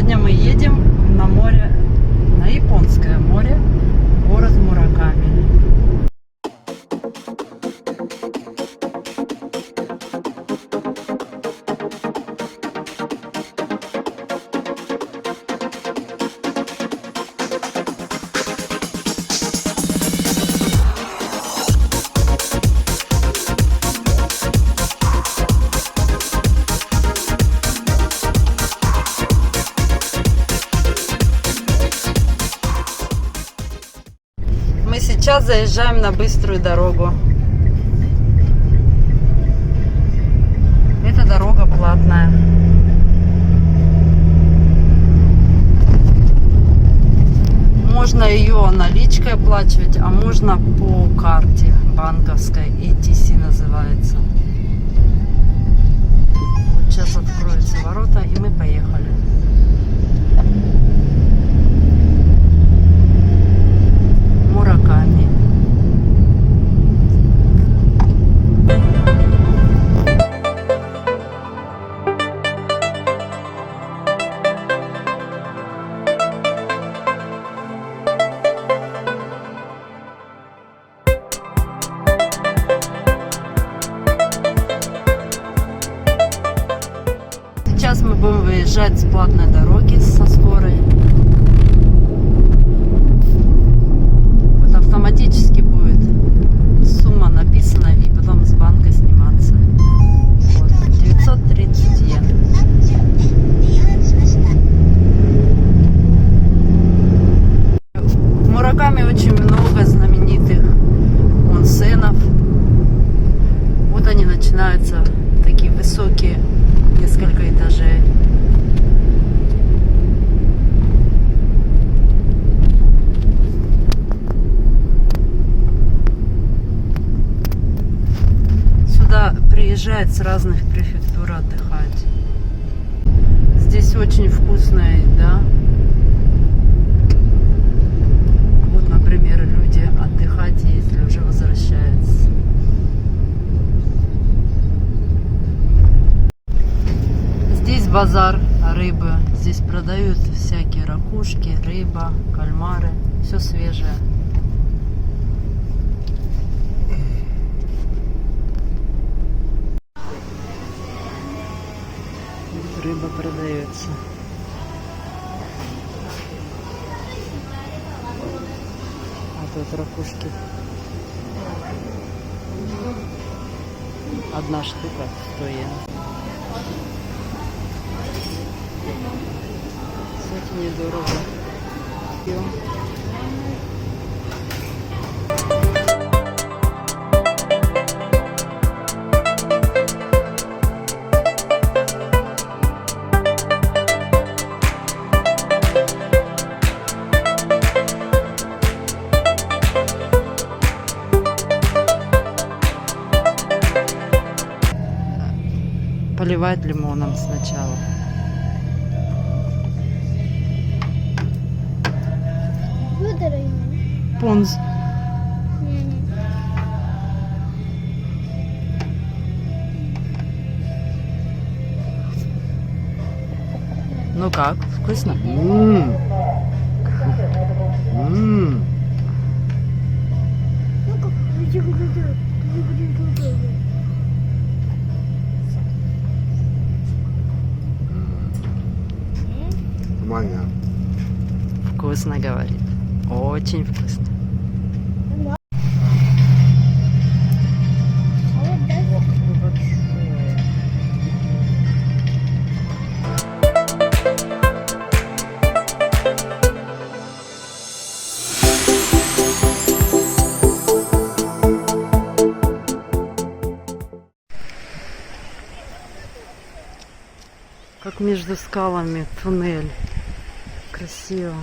Сегодня мы едем на море, на Японское море, город Мураками. Мы сейчас заезжаем на быструю дорогу. Эта дорога платная. Можно ее наличкой оплачивать, а можно по карте банковской. ETC называется. Вот сейчас откроются ворота, и мы поехали. Мураками. Сейчас мы будем выезжать с платной дороги со скорой. Автоматически будет сумма написана и потом с банка сниматься. Вот, 930 йен. В Мураками очень много знаменитых онсенов. Вот они начинаются, такие высокие, несколько этажей. Приезжают с разных префектур отдыхать. Здесь очень вкусная еда. Вот, например, люди отдыхать ездили, уже возвращаются. Здесь базар рыбы. Здесь продают всякие ракушки, рыба, кальмары. Все свежее. Рыба продается. А тут ракушки. Одна штука 100 йен. Кстати, недорого. Поливать лимоном сначала. Понз. Ну как, вкусно? Вкусно, говорит. Очень вкусно. Как между скалами туннель. Красиво.